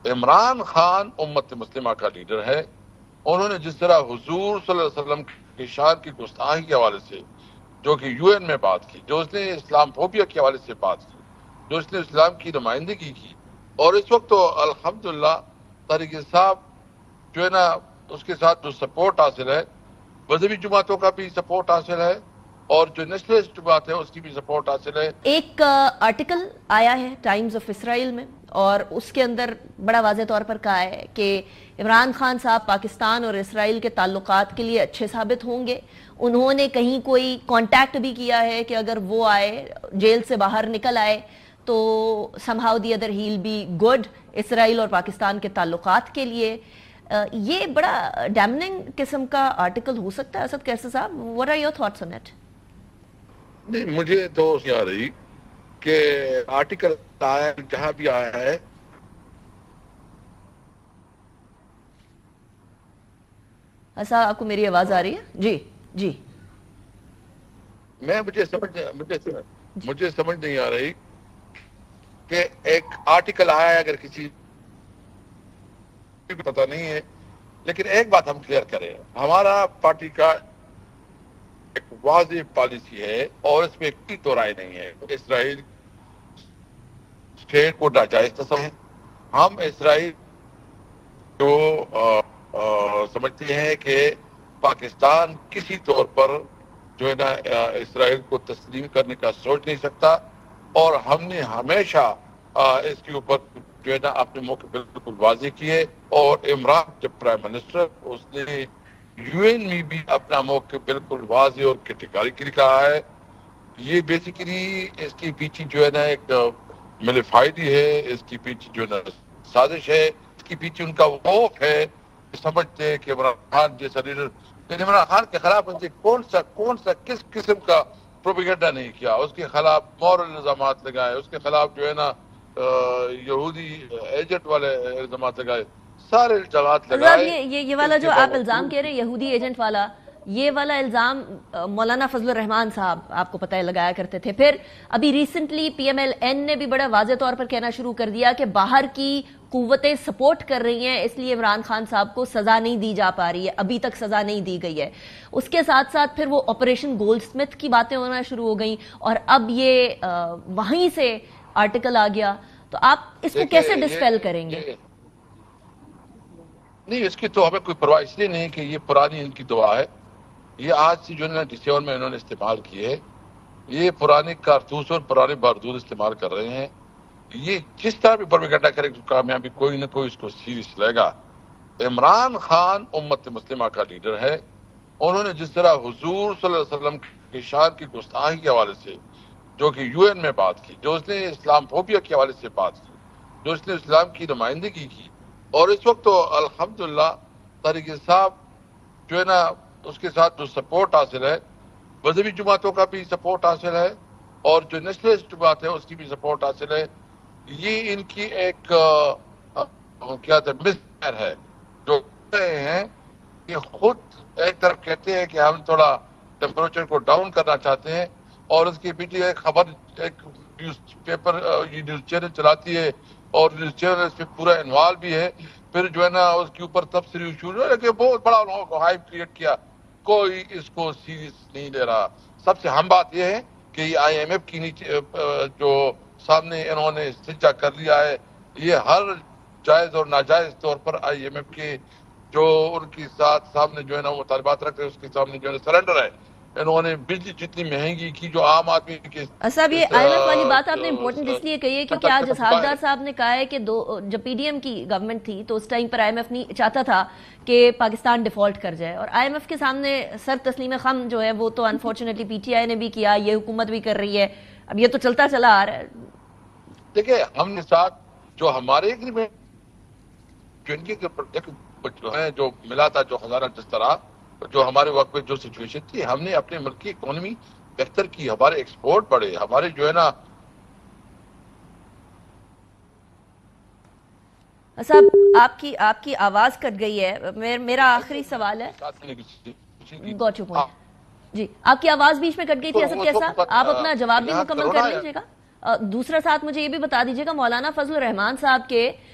عمران خان امت مسلمہ کا لیڈر ہے. انہوں نے جس طرح حضور صلی اللہ علیہ وسلم کی شان کی گستاخی کے حوالے سے جو کہ یو این میں بات کی، جو اس نے اسلام فوبیا کے حوالے سے بات کی، جو اس نے اسلام کی نمائندگی کی، اور اس وقت تو الحمدللہ طارق صاحب جو ہے نا اس کے ساتھ جو سپورٹ حاصل ہے، مذہبی جماعتوں کا بھی سپورٹ حاصل ہے اور جو نیشنلسٹ جماعت ہے اس کی بھی سپورٹ حاصل ہے. ایک آرٹیکل آیا ہے ٹائمز آف اسرائیل میں، اور اس کے اندر بڑا واضح طور پر کہا ہے کہ عمران خان صاحب پاکستان اور اسرائیل کے تعلقات کے لیے اچھے ثابت ہوں گے. انہوں نے کہیں کوئی کانٹیکٹ بھی کیا ہے کہ اگر وہ آئے، جیل سے باہر نکل آئے، تو somehow the other he'll be good اسرائیل اور پاکستان کے تعلقات کے لیے. یہ بڑا ڈیمننگ قسم کا آرٹیکل ہو سکتا ہے اسد قیصر صاحب. what are your thoughts on it؟ نہیں، مجھے تو آ رہی کہ آرٹیکل آیا جہاں بھی آیا ہے ایسا آپ کو میری آواز آ رہی ہے؟ جی جی. مجھے سمجھ نہیں آ رہی کہ ایک آرٹیکل آیا ہے، اگر کسی پتہ نہیں ہے، لیکن ایک بات ہم کلیئر کریں، ہمارا پارٹی کا ایک واضح پالیسی ہے اور اس میں کوئی دو رائے نہیں ہے. اسرائیل اسٹیٹ کو ناجائز تصور، ہم اسرائیل جو سمجھتے ہیں کہ پاکستان کسی طور پر جو ہے نا اسرائیل کو تسلیم کرنے کا سوچ نہیں سکتا، اور ہم نے ہمیشہ اس کے اوپر جو ہے نا اپنے موقع بالکل واضح کیے. اور عمران جب پرائم منسٹر، اس نے یو این میں بھی اپنا موقع بالکل واضح اور کیٹیگریکلی کہا ہے. یہ بیسیکلی اس کے پیچھے جو ہے نا ایک ملیفائڈی ہے، اس کے پیچھے جو ہے نا سازش ہے، اس کے پیچھے ان کا خوف ہے، سمجھتے ہیں کہ عمران خان جیسا لیڈر، عمران خان کے خلاف ان سے کون سا کس قسم کا پروپیگنڈا نہیں کیا، اس کے خلاف مورل الزامات لگائے، اس کے خلاف جو ہے نا یہودی ایجنٹ والے الزامات لگائے، سارے الزامات لگائے. یہ والا جو آپ الزام کہہ رہے ہیں یہودی ایجنٹ والا، یہ والا الزام مولانا فضل الرحمان صاحب آپ کو پتہ ہے لگایا کرتے تھے. پھر ابھی ریسنٹلی پی ایم ایل این نے بھی بڑا واضح طور پر کہنا شروع کر دیا کہ باہر کی قوتیں سپورٹ کر رہی ہیں، اس لیے عمران خان صاحب کو سزا نہیں دی جا پا رہی ہے، ابھی تک سزا نہیں دی گئی ہے. اس کے ساتھ ساتھ پھر وہ آپریشن گولڈ سمتھ کی باتیں ہونا شروع ہو گئیں، اور اب یہ وہیں سے آرٹیکل آ گیا. تو آپ اس کو کیسے ڈسپیل کریں گے؟ نہیں، اس کی تو ہمیں کوئی پرواہ اس لیے نہیں کہ یہ پرانی ان کی دعا ہے. یہ آج سے جو ڈسیون میں انہوں نے استعمال کیے، یہ پرانے کارتوس اور پرانے بارودود استعمال کر رہے ہیں. یہ جس طرح بھی پروپیگنڈا کرے کامیابی کوئی نہ کوئی اس کو سیریس لے گا. عمران خان امت مسلمہ کا لیڈر ہے. انہوں نے جس طرح حضور صلی اللہ علیہ وسلم کی شان کی گستاخی کے حوالے سے جو کہ یو این میں بات کی، جو اس نے اسلام فوبیا کے حوالے سے بات کی، جو اس نے اسلام کی نمائندگی کی، اور اس وقت تو الحمدللہ طارق صاحب جو ہے نا اس کے ساتھ جو سپورٹ حاصل ہے، مذہبی جماعتوں کا بھی سپورٹ حاصل ہے اور جو نیشنلسٹ جماعت ہے اس کی بھی سپورٹ حاصل ہے. یہ ان کی ایک کیا مسفائر ہے جو کہتے ہیں کہ خود ایک طرف کہتے ہیں کہ ہم تھوڑا ٹیمپریچر کو ڈاؤن کرنا چاہتے ہیں، اور اس کے پیچھے ایک خبر، ایک نیوز پیپر، یہ نیوز چینل چلاتی ہے اور نیوز چینل اس پہ پورا انوالو بھی ہے. پھر جو ہے نا اس کے اوپر تبصرے شروع ہے کہ بہت بڑا لوگوں کو ہائپ کریٹ کیا. کوئی اس کو سیریس نہیں لے رہا. سب سے اہم بات یہ ہے کہ یہ آئی ایم ایف کی نیچے جو سامنے انہوں نے استجا کر لیا ہے، یہ ہر جائز اور ناجائز طور پر آئی ایم ایف کے جو ان کے ساتھ سامنے جو ہے نا مطالبات رکھ رہے ہیں، اس کے سامنے جو ہے سرنڈر ہے. انہوں نے بجلی جتنی مہنگی کی جو عام آدمی کے صاحب، یہ آئی ایم ایف والی بات آپ نے امپورٹنٹ اس لیے کہی ہے کیونکہ آج اسحاق ڈار صاحب نے کہا ہے کہ جب پی ڈی ایم کی گورنمنٹ تھی تو اس ٹائم پر آئی ایم ایف نہیں چاہتا تھا کہ پاکستان ڈیفالٹ کر جائے، اور آئی ایم ایف کے سامنے سر تسلیم خم جو ہے وہ تو انفارچونیٹلی پی ٹی آئی نے بھی کیا، یہ حکومت بھی کر رہی ہے. اب یہ تو چلتا چلا آ رہا ہے. دیکھیں، ہم نے ساتھ جو ہمارے ایگریمنٹ جو ان کے جو ہے جو ملا تھا، جو خزانہ جس طرح جو ہمارے وقت میں جو سچویشن تھی، ہم نے اپنے ملک کی اکانومی بہتر کی، ہمارے ایکسپورٹ بڑھے، ہمارے جو ہے نا. صاحب آپ کی آواز کٹ گئی ہے. میرا آخری سوال ہے. گوٹ یور پوائنٹ. جی، آپ کی آواز بیچ میں کٹ گئی تھی اسد قیصر صاحب، آپ اپنا جواب بھی مکمل کر لیجیے گا. دوسرا ساتھ مجھے یہ بھی بتا دیجیے گا، مولانا فضل الرحمان صاحب کے